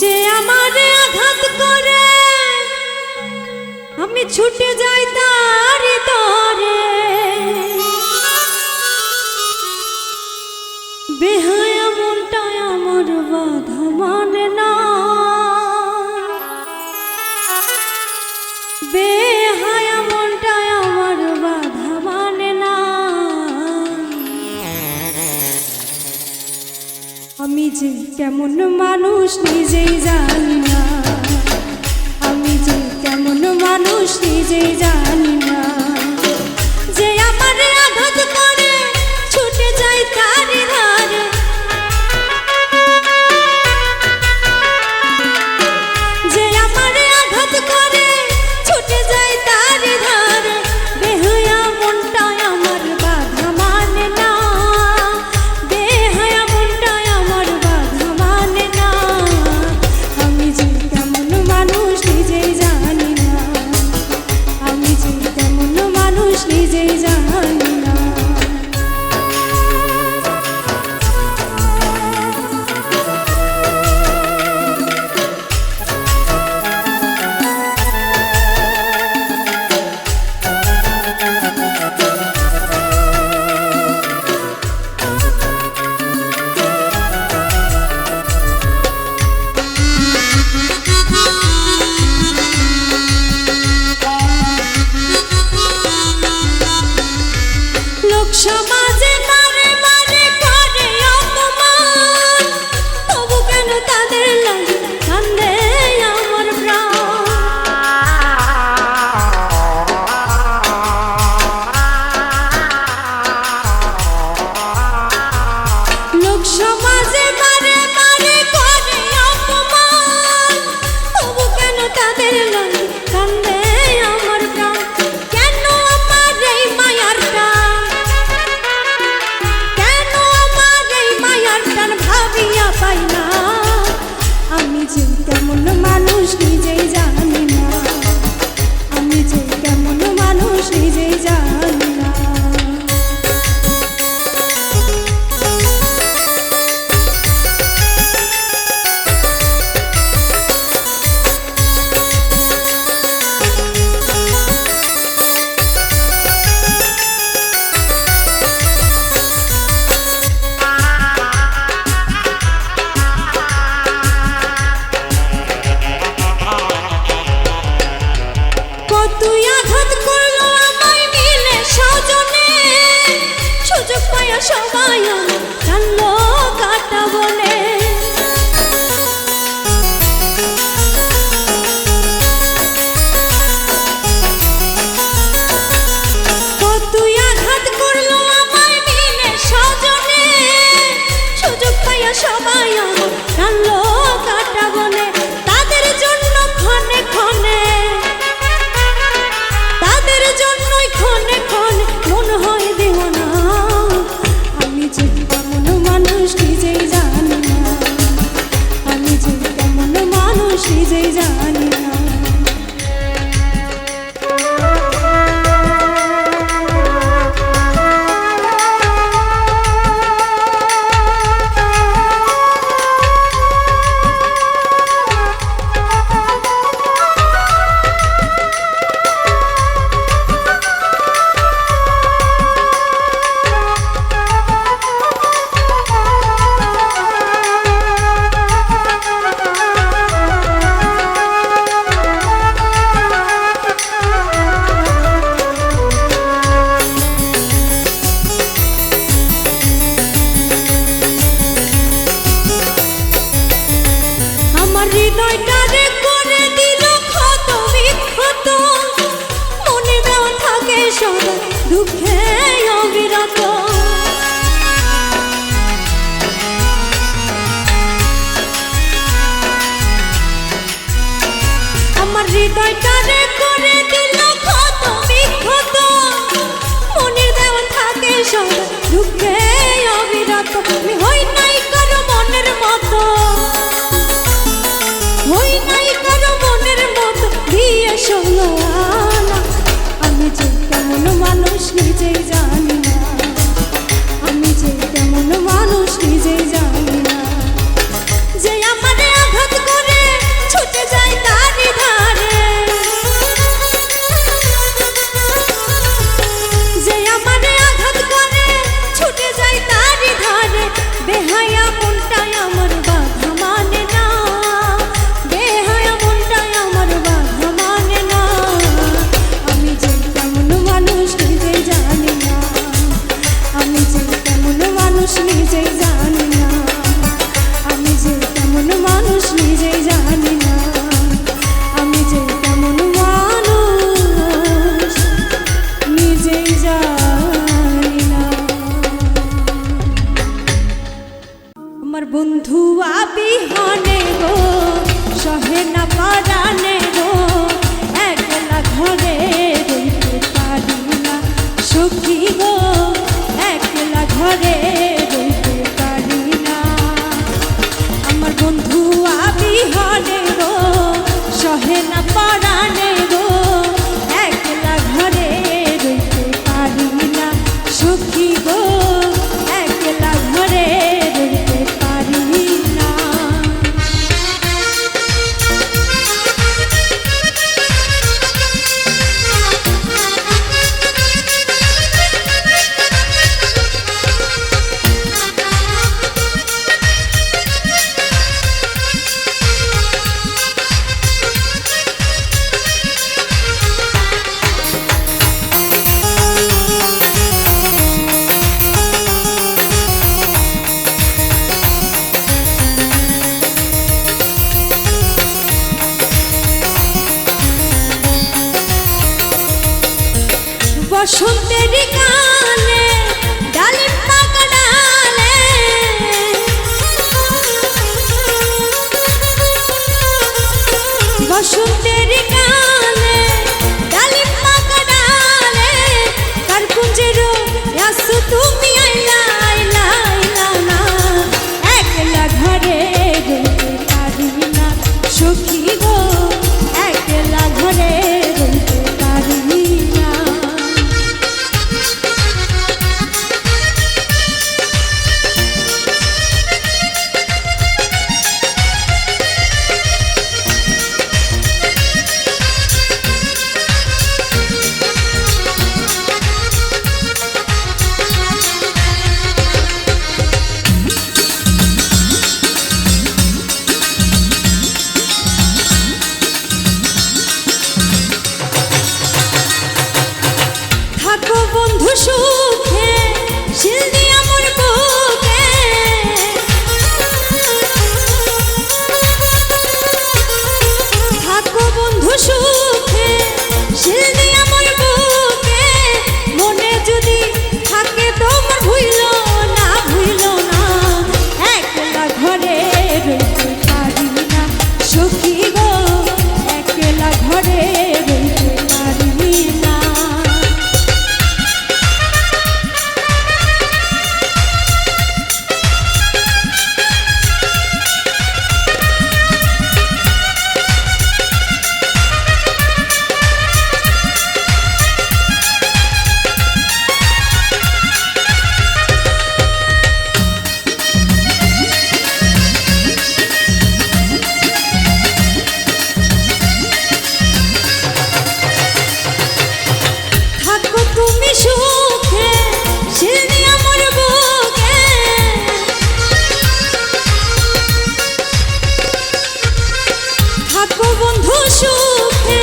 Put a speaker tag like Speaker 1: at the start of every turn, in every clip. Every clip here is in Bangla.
Speaker 1: যে আমারে আঘাত করে আমি ছুটে যাই তার তরে, বেহায়া মনটা আমার বাধা মানে না, বেহায়া মনটা আমার বাধা মানে না। আমি যে কেমন মানুষ নিজেই জানি না, আমি যে কেমন মানুষ নিজেই জানি না। যে আমারে আঘাত করে ছুটে যাই তার ধারে, যে আমারে আঘাত করে ছুটে যাই তার ধারে, বেহুয়া মনটা আমার বাধা মানে না, বেহায়া মনটা আমার বাধা মানে না। আমি যে কেমন মানুষ নিজেই জানি না, আমি যে কেমন মানুষ নিজেই জানি না। লোক সমাজে মারে মারে করে অপমান, তবু কেন তাদের লাগে কান্দে আমার প্রাণ। লোক সমাজে মারে মারে করে অপমান, তবু কেন তাদের লাগে কান্দে আমার প্রাণ। কেন আমার এই মায়ার টান, কেন আমার এই মায়ার টান ভাবিয়া পাই না। আমি যে কেমন মানুষ নিজেই জানি না, আমি যে কেমন মানুষ নিজেই জানি না। পরাণে গো একলা ঘরে রইতে পারি না সখী গো একলা ঘরে রইতে পারি না আমার বন্ধু বিহনে গো সহে না পরাণে গো একলা ঘরে রইতে পারি না সখী গো একলা ঘরে রইতে পারি না বসন্তের গানে ডালিম পাকা ডালে বসন্তের গানে ডালিম পাকা ডালে কার কুঞ্জের আসো তুমি আইলা আইলা আইলা না একলা ঘরে রইতে পারি না সখী গো একলা ঘরে রইতে পারি না থাকো বন্ধু সুখে শিল দিয়া মোর বুকে থাকো বন্ধু সুখে শিল দিয়া মোর বুকে মনে যদি থাকে তোমার ভুইলো না একলা ঘরে রইতে পারি না সখী গো একলা ঘরে রইতে পারি না থাকো তুমি সুখে শিল দিয়া মোর বুকে থাকো বন্ধু সুখে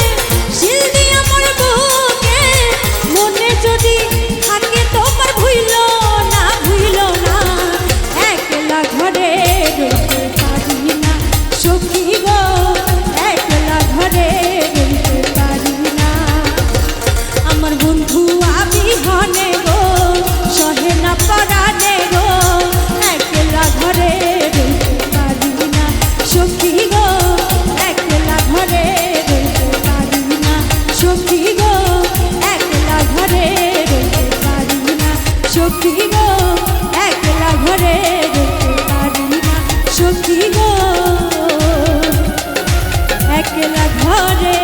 Speaker 1: শিল দিয়া মোর বুকে মনে যদি থাকে তোমার ভুইলো না একলা ঘরে রইতে পারি না সখী গো একলা ঘরে রইতে পারি না আমার বন্ধু বিহনে গো সহে না পরাণে গো একলা ঘরে রইতে পারি না সখী গো একলা ঘরে রইতে পারি না সখী গো একলা ঘরে রইতে পারি না সখী গো একলা ঘরে রইতে পারি না সখী গো একলা ঘরে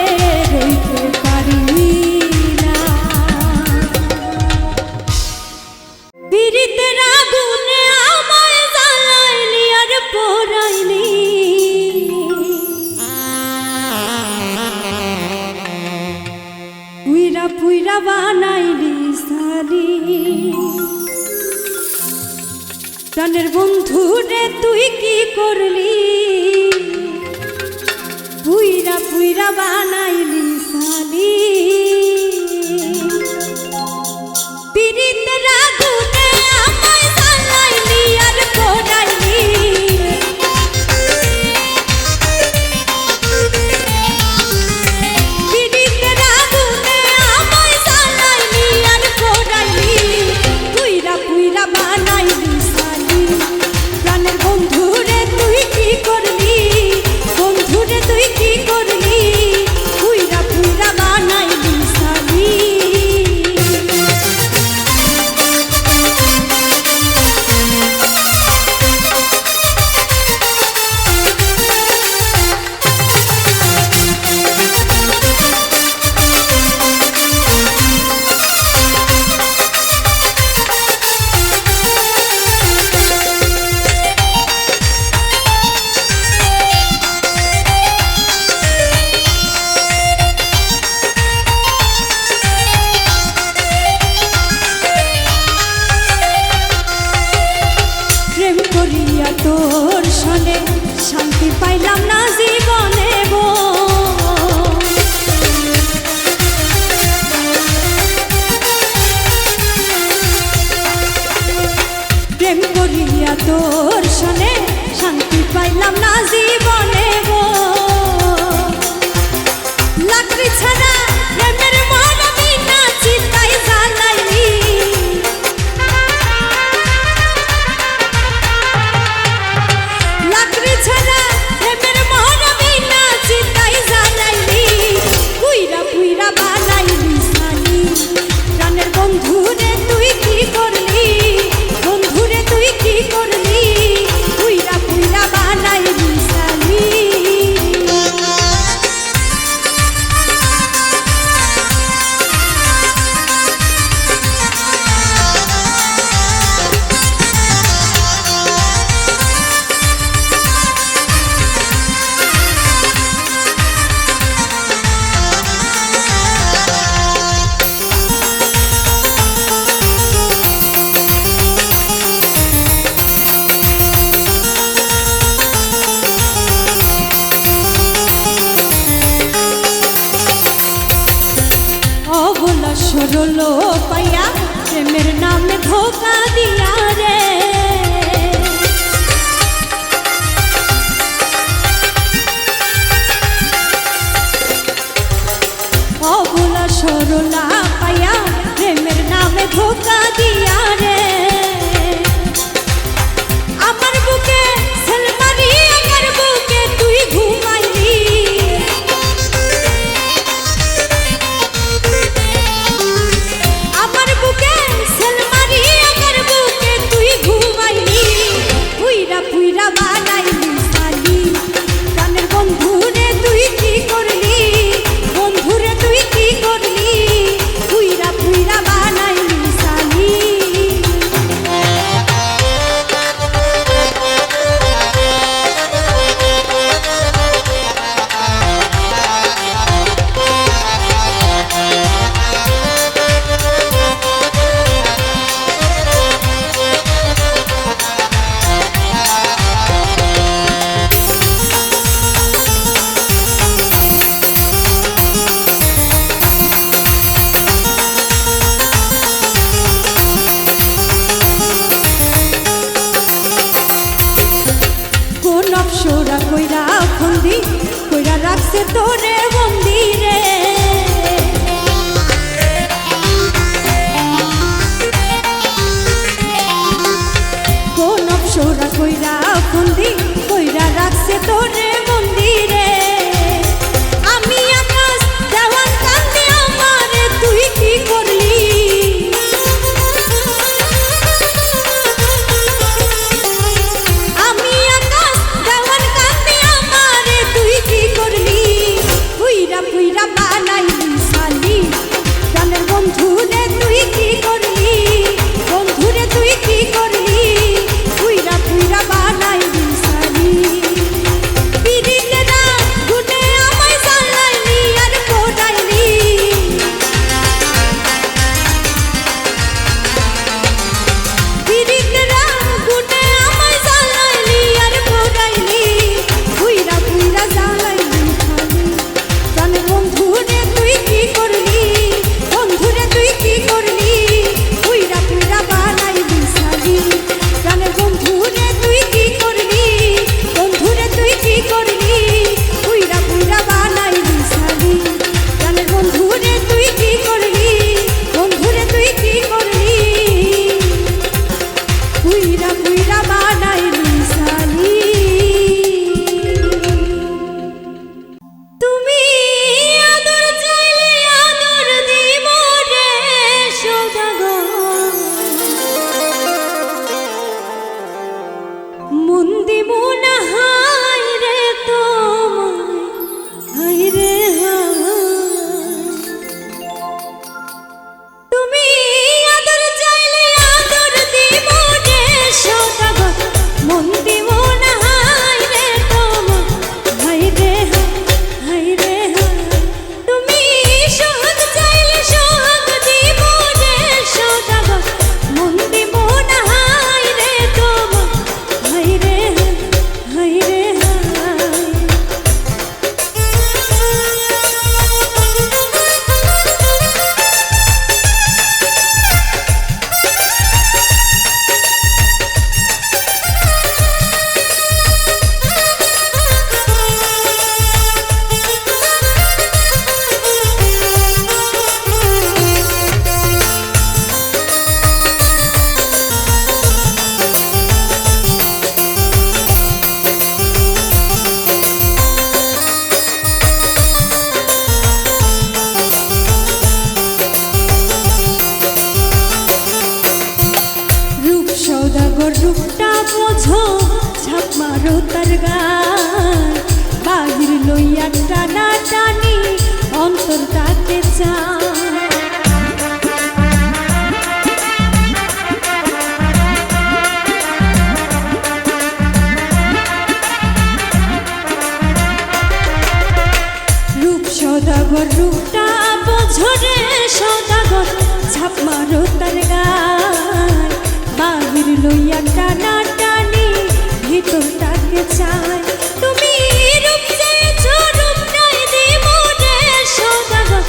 Speaker 1: রইতে পারি না পীড়িতের আগুনে আমায় জ্বালাইলি আর পোড়াইলি পুইরা পুইরা বানাইলি সারি প্রাণের বন্ধু রে তুই কি করলি পুইরা পুইরা বানাইলি সারি পীড়িতের আগুনে আমায় জ্বালাইলি আর পোড়াইলি পীড়িতের আগুনে আমায় জ্বালাইলি আর পোড়াইলি পুইরা পুইরা বানাইলি সারি প্রাণের বন্ধু রে তুই কি না জীবনে গো লাকড়ি ছাড়া প্রেমের মরবি না চিতাই জ্বালাইলি লাকড়ি ছাড়া প্রেমের মরবি না চিতাই জ্বালাইলি পুইরা পুইরা বানাইলি সালি প্রাণের বন্ধুরে তুই কি করলি বন্ধুরে তুই কি করলি পুইরা পুইরা বানাইলি সালি অবলা সরল পাইয়া প্রেমের নামে ধোকা দিয়া রে অবলা সরলা পাইয়া প্রেমের নামে ধোকা দিয়া রে আমার বুকে সেলমারি আমার বুকে তুই ঘুমাইলি আমার বুকে সেলমারি আমার বুকে তুই ঘুমাইলি পুইরা পুইরা বানাইলি সালি প্রাণের বন্ধুরে তুই কি করলি বন্ধুরে তুই কি করলি পুইরা পুইরা বানাইলি সালি কোন অপসরা কইরা ফন্দি কইরা রাখছে তোরে বন্দি রে কোন অপসরা কইরা ফন্দি কইরা রাখছে তোরে বন্দি রে আমি আকাশ দেওয়ান কান্দি আমারে তুই কি করলি আমি আকাশ দেওয়ান কান্দি আমারে তুই কি করলি পুইরা পুইরা তার গান বাহির লইয়া টানা টানি অন্তর তাকে চায়। রূপ সদাগর রূপটা বোঝরে সদাগর ছাপ মারো তার গান বাহির লইয়া টানা টানি ভিতর তাকে চায়। তুমি রূপ চেয়েছো রূপ নাই দিব রে সদাগর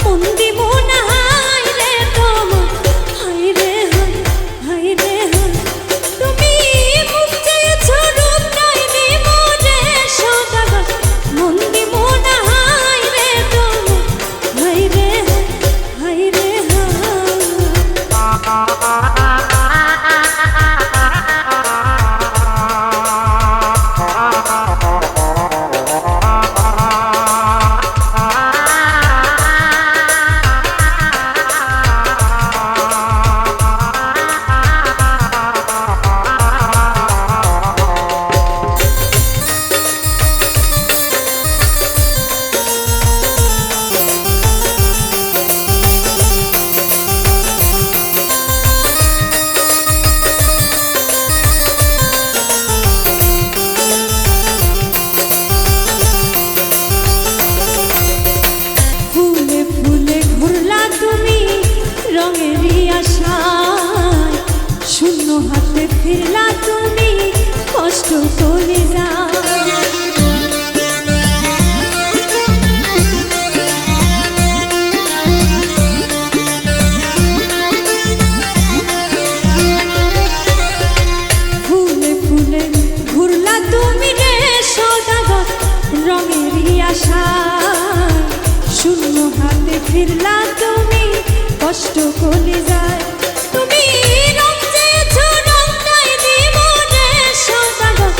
Speaker 1: মন দিব না হায় রে তোমার হায় রে হায় হায় রে হায়। তুমি রূপ চেয়েছো রূপ নাই দিব রে সদাগর মন দিব না হায় রে তোমার হায় রে হায় রে শূন্য হাতে ফিরলা তুমি কষ্ট করে যাও। ফুলে ফুলে ঘুরলা তুমি রে সদাগর রঙেরই আশায় শূন্য হাতে ফিরলা তুমি কষ্ট করে যায়। তুমি রং চেয়েছো রং নাই দিব রে সদাগর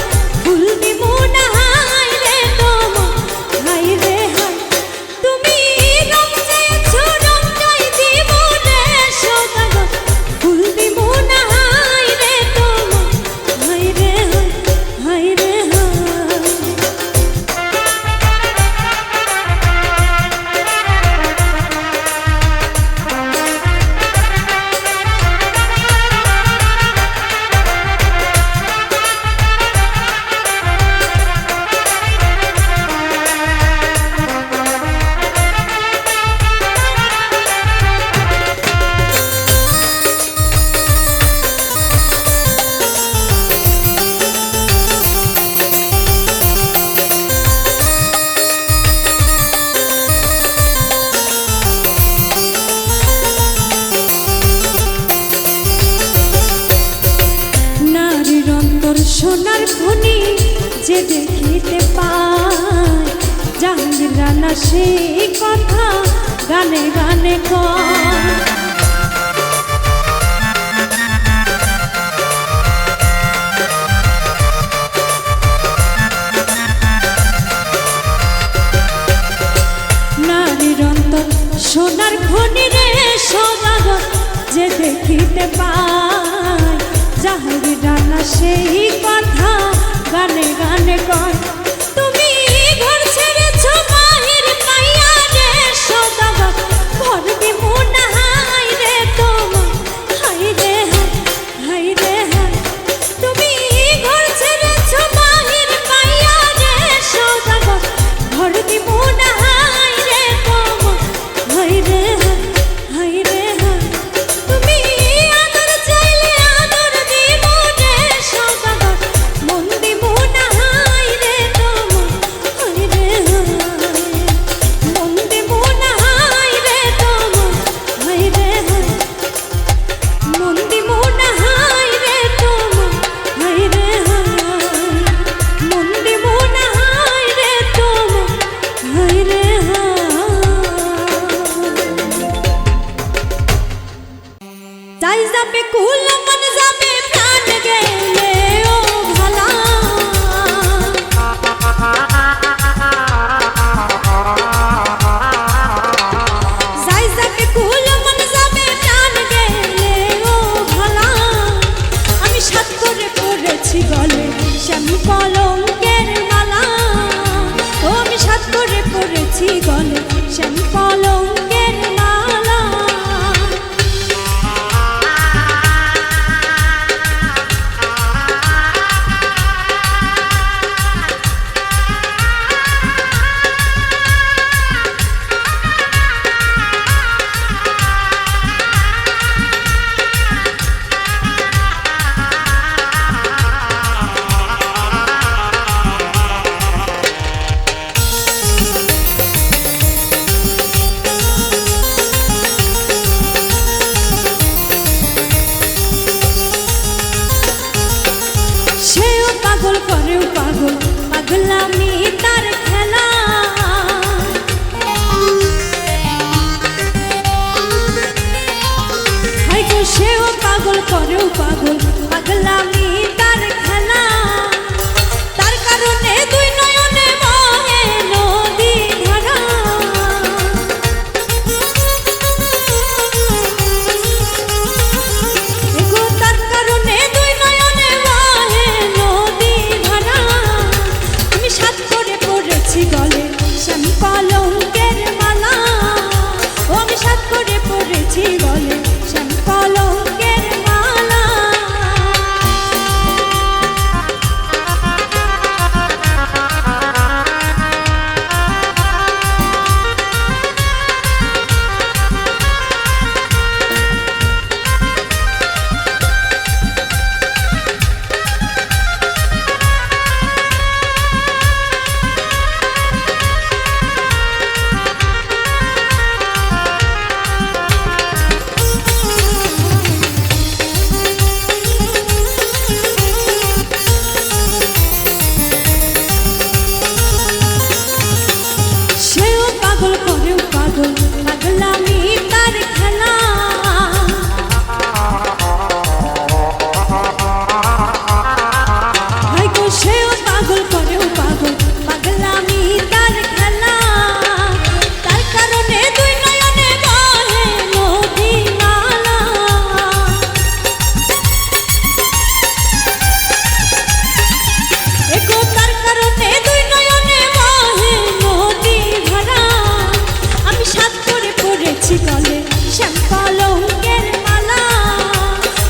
Speaker 1: ফুল দিব না হায় রে তোমার হায় রে হায়। তুমি রং চেয়েছো রং নাই দিব রে সদাগর ফুল দিব না হায় রে তোমার হায় রে হায় হায় রে হায়। সোনার খনি যে দেখিতে পায় জাহাঙ্গীর রানা সেই কথা গানে গানে কয়। নারীর অন্তর সোনার খনি রে সদাগর যে দেখিতে পায় জাহাঙ্গীর রানা সেই কথা গানে গানে কয়। তুমি ঘর ছেড়েছো বাহির পাইয়া রে সদাগর ঘর দিব না হায় রে তোমার হায় রে হায় হায় রে হায়। তুমি ঘর ছেড়েছো বাহির পাইয়া রে সদাগর ঘর দিব না হায় রে তোমার হায় রে হায় হায় রে হায়। তুমি আদর চাইলে আদর দিব রে সদাগর মন দিব না হায় রে পরেছি গলে শ্যাম কলঙ্কের মালা। পাগল করেও পাগল পাগলামি তার খেলা। হয়তো সেও পাগল করেও পাগল পাগলামি তার খেলা। তার কারণে দুই নয়নে বহে নদী ধারা। তার কারণে দুই নয়নে বহে নদী ধারা। আমি সাত করে পড়েছি গলে শ্যাম কলঙ্কের মালা। ও আমি সাত করে পড়েছি গলে শ্যাম কলঙ্কের মালা। সেও পাগল করেও পাগল পাগলামি তার খেলা। হয়তো সেও পাগল করেও পাগল পাগলামি তার খেলা। তার কারণে দুই নয়নে বহে নদী নালা। তার কারণে দুই নয়নে বহে নদী ধারা। আমি সাত করে পড়েছি গলে শ্যাম কলঙ্কের মালা।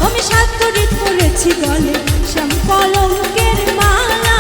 Speaker 1: আমি সাত করে পড়েছি গলে শ্যাম কলঙ্কের মালা।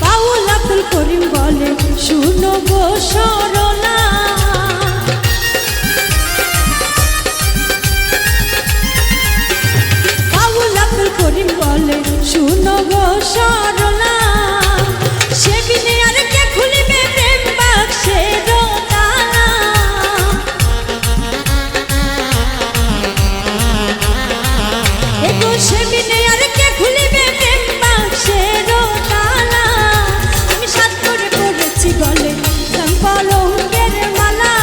Speaker 1: বাউল আব্দুল করিম বলে শুনো গো সরলা। বাউল আব্দুল করিম বলে শুনো গো সরলা। সে বিনে আর কে খুলিবে প্রেম বাক্সের তালা। সে বিনে আর কে খুলিবে প্রেম বাক্সের তালা। আমি সাত করে পড়েছি গলে শ্যাম কলঙ্কের মালা।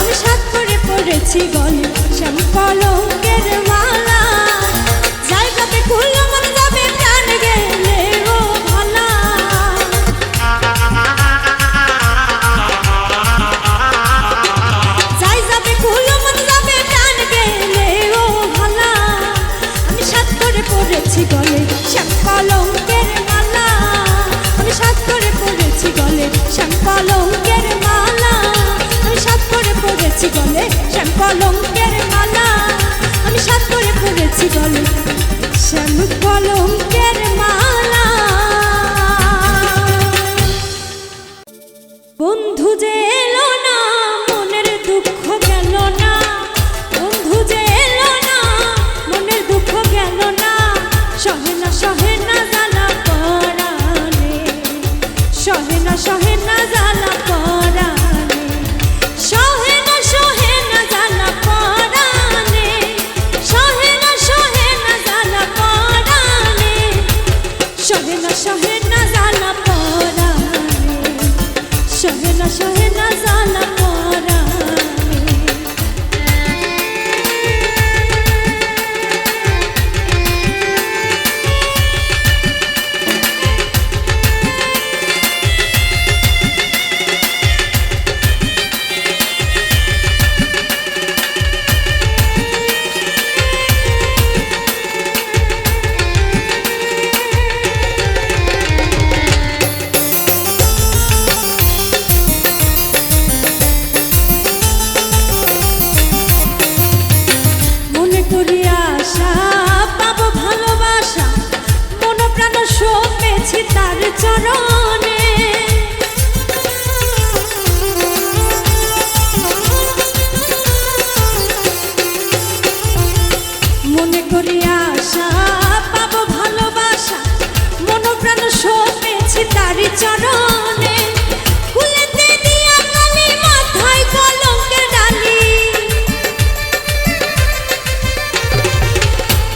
Speaker 1: আমি সাত করে পড়েছি গলে শ্যাম কলঙ্কের মালা। যাই যাবে খুললো মন যাবে প্রাণ গেলে ও ভালা। যাই যাবে খুললো মন যাবে প্রাণ গেলে ও ভালা। আমি সাত করে পড়েছি গলে শ্যাম কলঙ্কের মালা। আমি সাত করে পড়েছি গলে শ্যাম কলঙ্কের মালা। আমি সাত করে পড়েছি গলে শ্যাম কলঙ্কের মালা। আমি সাত করে পড়েছি গলে শ্যাম কলঙ্কের মালা। বন্ধু যে এলো না মনের দুঃখ গেল না। বন্ধু যে এলো না মনের দুঃখ গেল না। সহে না জ্বালা পরাণে। সহে না জ্বালা পরাণে। সহে না জ্বালা পরাণে। সহে না জ্বালা পরাণে। সহে না জ্বালা পরাণে। চরণে। মনে করি আশা পাবো ভালোবাসা, মনোপ্রাণ সপেছি তারি চরণে। ফুলেতে দিয়া কালি মাথায় কলঙ্কের ডালি,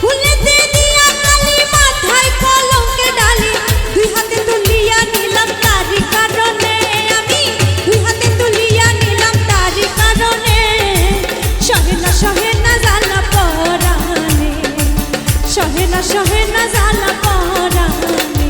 Speaker 1: ফুলেতে দিয়া কালি মাথায় কলঙ্কের ডালি। দুই হাতে তুলিয়া নিলাম তারি কারণে, আমি দুই হাতে তুলিয়া নিলাম তারি কারণে। সহে না জ্বালা পরাণে, সহে না জ্বালা পরাণে।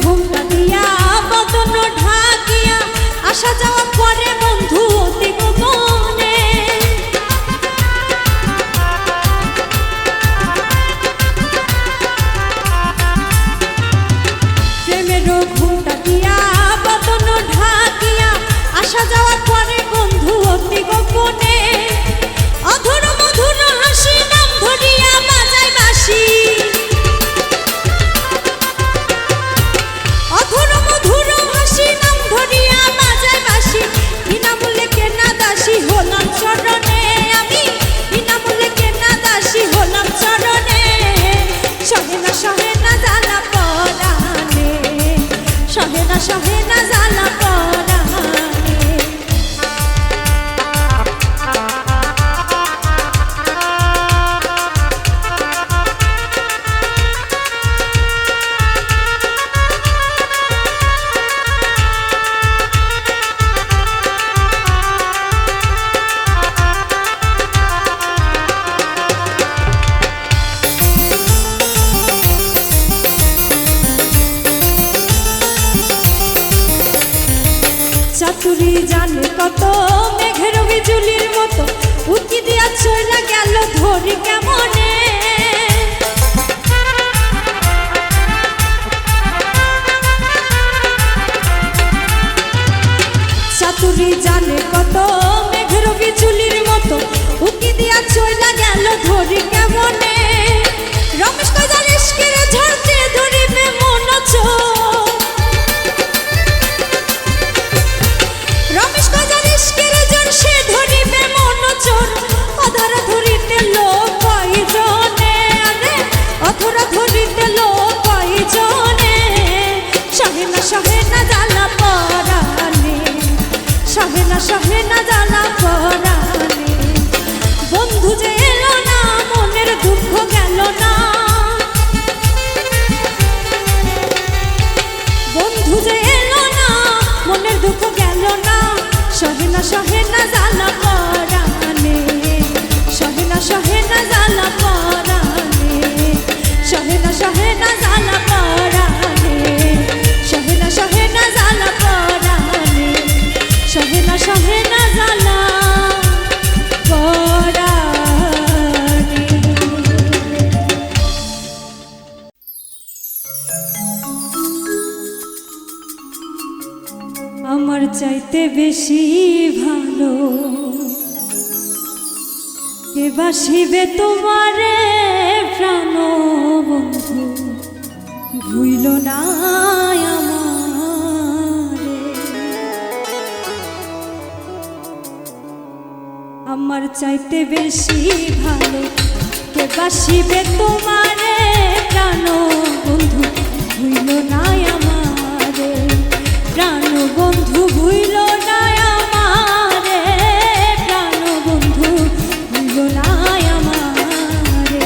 Speaker 1: ঘুমটা দিয়া বদন ঢাকিয়া আসা যাওয়া করে বন্ধু অতি গোপনে। প্রেমের ঘুমটা দিয়া বদন ঢাকিয়া আসা যাওয়া করে বন্ধু অতি গোপনে। অধর মধুর হাসি নাম ধরিয়া বাজায় বাঁশি, অধর মধুর হাসি নাম ধরিয়া বাজায় বাঁশি। বিনামূল্যে কেনা দাসী হলাম চরণে, আমি বিনামূল্যে কেনা দাসী হলাম চরণে। সহে না জ্বালা পরাণে, সহে না জ্বালা পরাণে। চাতুরি জানে কত মেঘের বিজুলির মতো, উকি দিয়া চইলা গেল ধরি কেমনে। চাতুরি জানে কত মেঘের বিজুলির মতো, উকি দিয়া চইলা গেল ধরি কেমনে। রমেশ কজার ইশকের ঝড়তে ধরিবে মন চোখ, রমেশ কজার ইশকের ঝড় সে ধরিবে মন চোর। অধরা ধরিতে লোক কয়জনে, আরে অধরা ধরিতে লোক কয়জনে। সহে না জ্বালা পরাণে, সহে না জ্বালা পরাণে। বন্ধু যে এলো না মনের দুঃখ গেল না, বন্ধু যে এলো না মনের দুঃখ গেল না। সহে না জ্বালা পরাণে, সহে না জ্বালা পরাণে, সহে না জ্বালা পরাণে, সহে না জ্বালা পরাণে, সহে না জ্বালা পরাণে। আমার চাইতে বেশি ভালো কে বাসিবে তোমারে প্রাণ বন্ধু, ভুইল না আমারে। আমার চাইতে বেশি ভালো কে বাসিবে তোমারে প্রাণ বন্ধু, ভুইল না আমারে। প্রাণ বন্ধু ভুইল না আমারে, প্রাণ বন্ধু ভুইল না আমারে।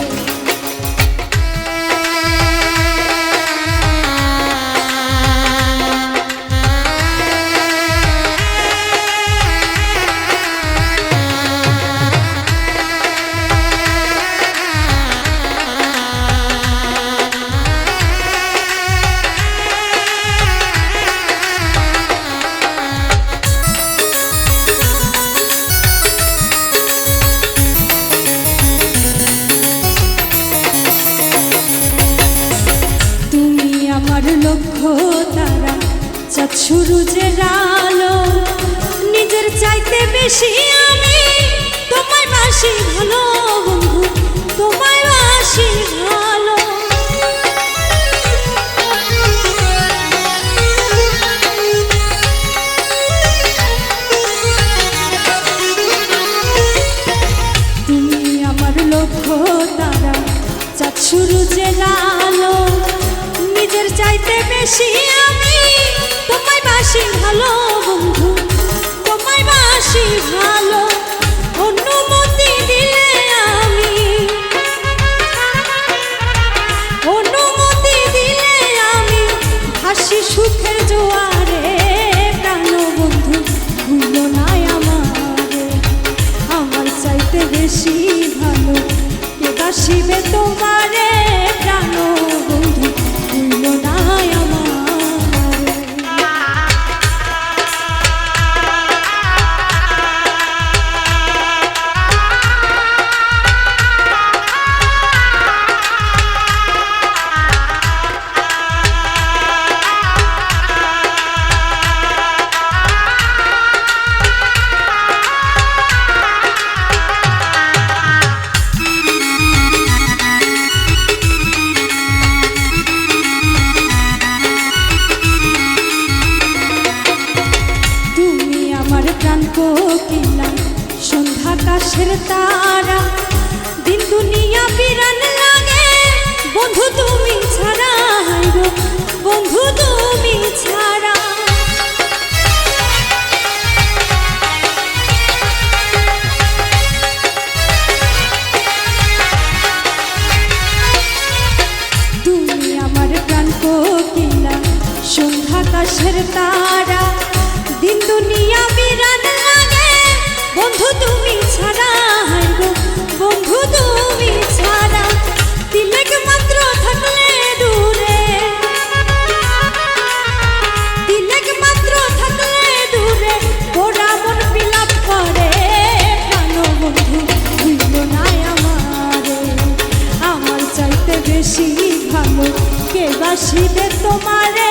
Speaker 1: তারা, চাঁদ সূরজের আলো, নিজের চাইতে বেশি আমি তোমায় বাসি ভালো বন্ধু, তোমায় বাসি ভালো। তুমি আমার লক্ষ্য তারা, চাঁদ সূরজের আলো, নিজের চাইতে বেশি আমি তোমায় বাসি ভালো বন্ধু, তোমায় বাসি ভালো। অনুমতি দিলে আমি, অনুমতি দিলে আমি হাসি সুখের জোয়ারে, প্রাণ বন্ধু ভুলো না আমারে, আমার চাইতে বেশি ভালো কে বাসিবে তোমারে, প্রাণ বন্ধু ভুলো না আমারে। প্রাণ কোকিলা সন্ধ্যা আকাশের তারা, দিন দুনিয়া বিরান লাগে বন্ধু তুমি ছাড়া, গো বন্ধু তুমি ছাড়া। তুমি আমার প্রাণ কোকিলা সন্ধ্যা আকাশের তারা, দিন দুনিয়া বিরান লাগে বন্ধু তুমি ছাড়া, গো বন্ধু তুমি ছাড়া। তিলেক মাত্র থাকলে দূরে, তিলেক মাত্র থাকলে দূরে, ওরা মন বিলাপ করে, প্রাণ বন্ধু ভুলো না আমারে, আমার চাইতে বেশি ভালো কে বাসিবে তোমারে,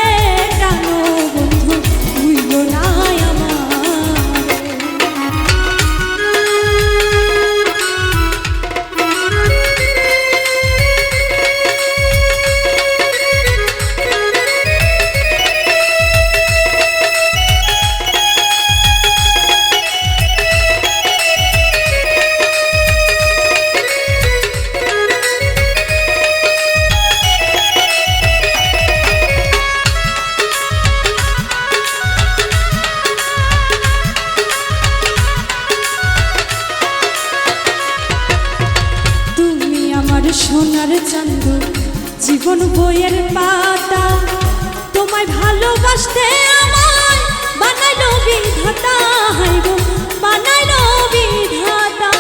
Speaker 1: প্রাণ বন্ধু ভুলো না আমারে। সোনার চাঁদ জীবন বইয়ের পাতা, তোমায় ভালোবাসতে আমায় বানাইলো বিধাতা, গো বানাইলো বিধাতা।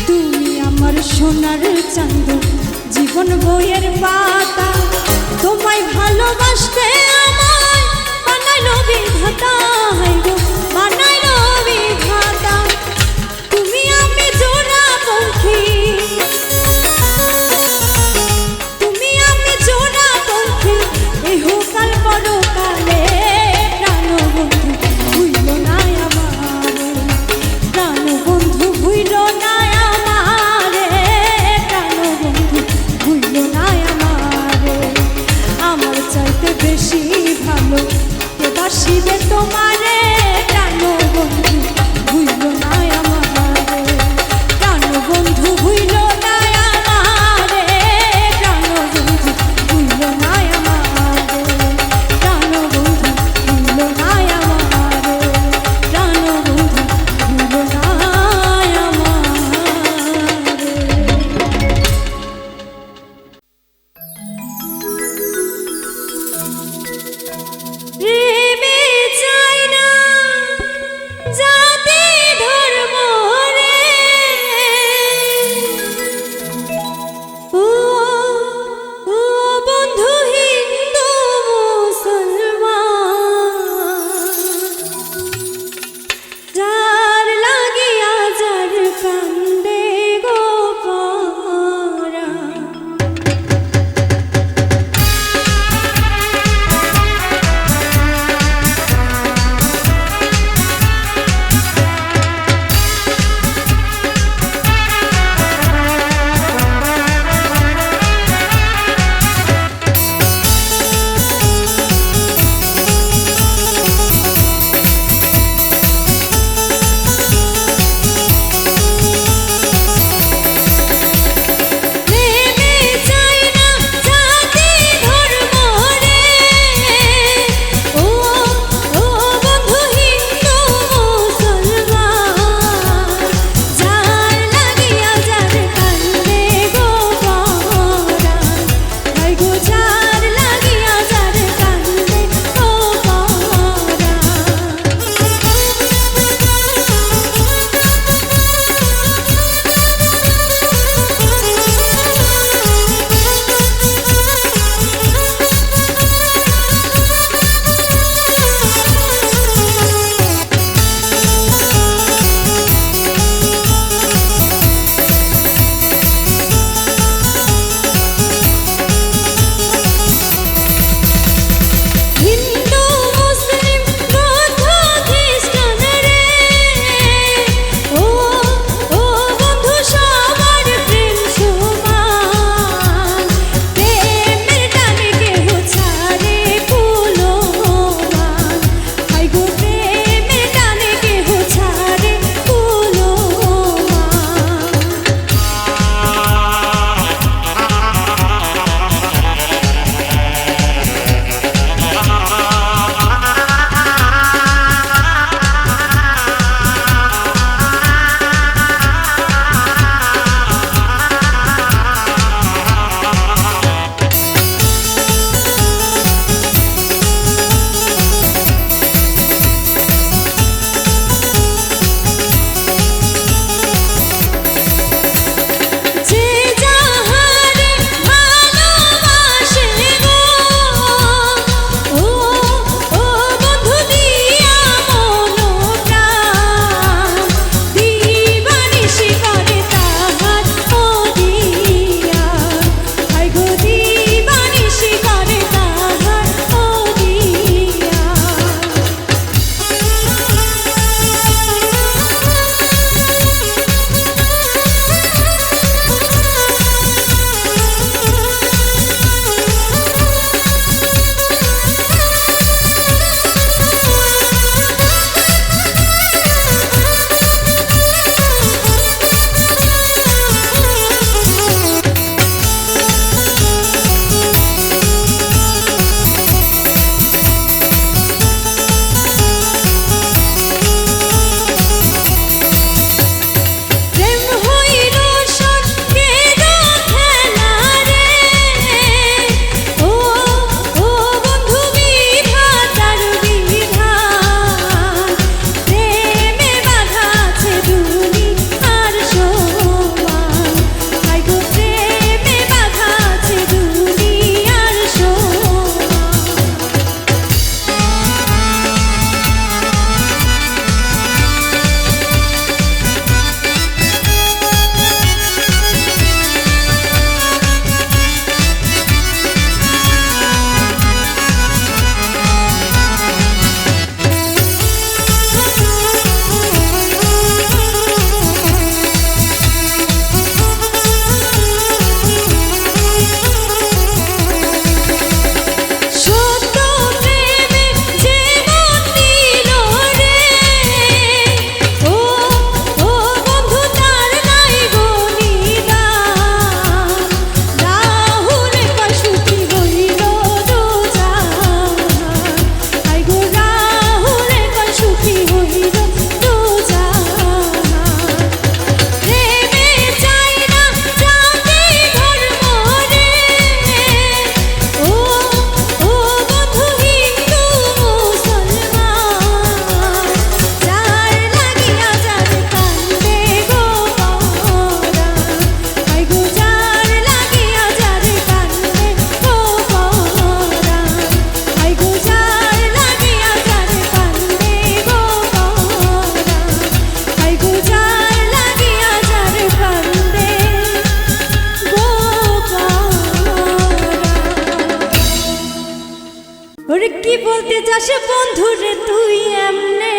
Speaker 1: তুমি আমার সোনার চাঁদ জীবন বইয়ের পাতা, তোমায় ভালোবাসতে আমায় বানাইলো বিধাতা, গো বানাইলো বিধাতা। তুমি আমি জোড়া পঙ্খী, তুমি আমি জোড়া পঙ্খী, ইহকাল পরকালে, প্রাণ বন্ধু ভুইলো না আমারে, প্রাণ বন্ধু ভুইলো না আমারে, প্রাণ বন্ধু ভুইলো না আমারে, আমার চাইতে বেশি ভালো কে বাসিবে তোমার বন্ধুরে তুই এমনে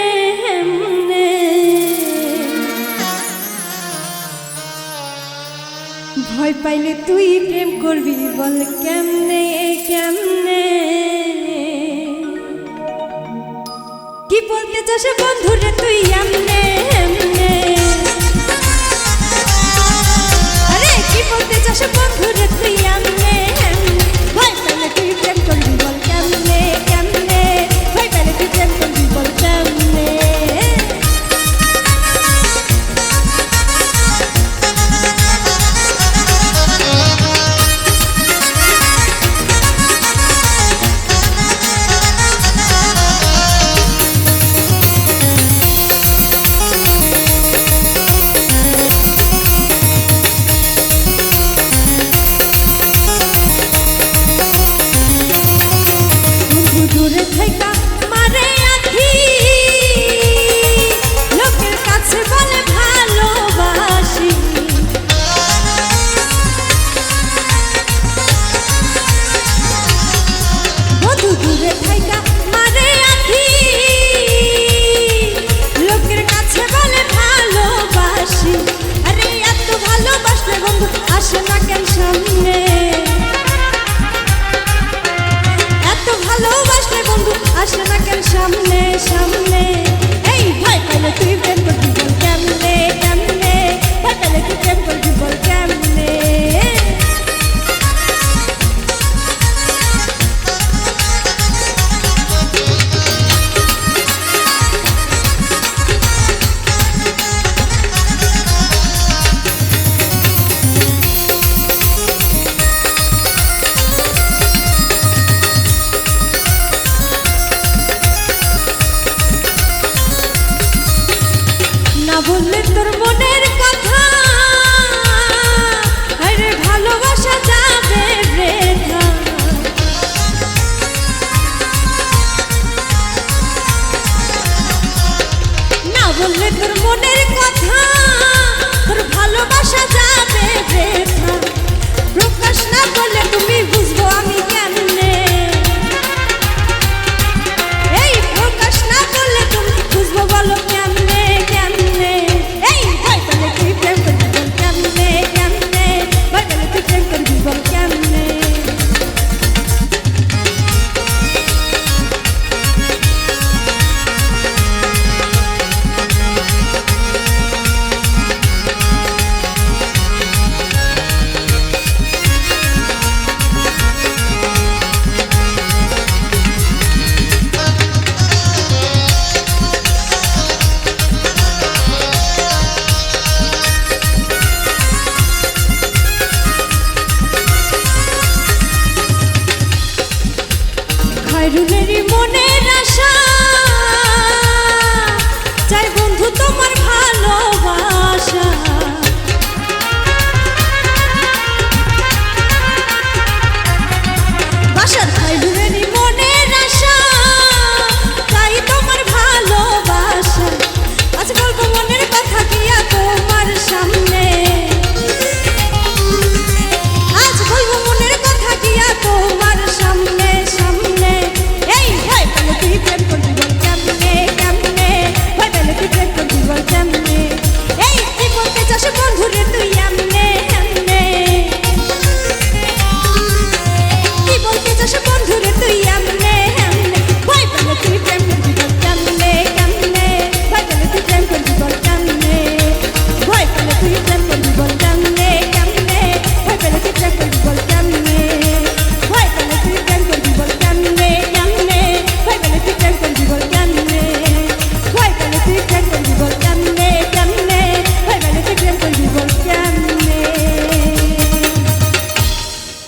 Speaker 1: এমনে ভয় পাইলে তুই প্রেম করবি বল কেমনে কেমনে কি বলতে চাস বন্ধুরে তুই এমনে এমনে আরে কি বলতে চাস বন্ধুরে তুই এমনে এমনে ভয় পাইলে তুই প্রেম করবি বল কেমনে কেমনে ভয় পাইলে তুই প্রেম করবি বল কেমনে দূরে থাইকা মারে আখি লোকের কাছে বলে ভালোবাসি বধু দূরে থাইকা মারে আখি লোকের কাছে বলে ভালোবাসি আরে এত ভালোবাসলে বন্ধু আসে না কেন সামনে ভালোবাসলে বন্ধু আসে না কেন সামনে সামনে এই ভয় পাইলে তুই প্রেম করবি বল কেমনে কেমনে ভয় পাইলে তুই প্রেম করবি বল কেমনে না বললে তোর মনের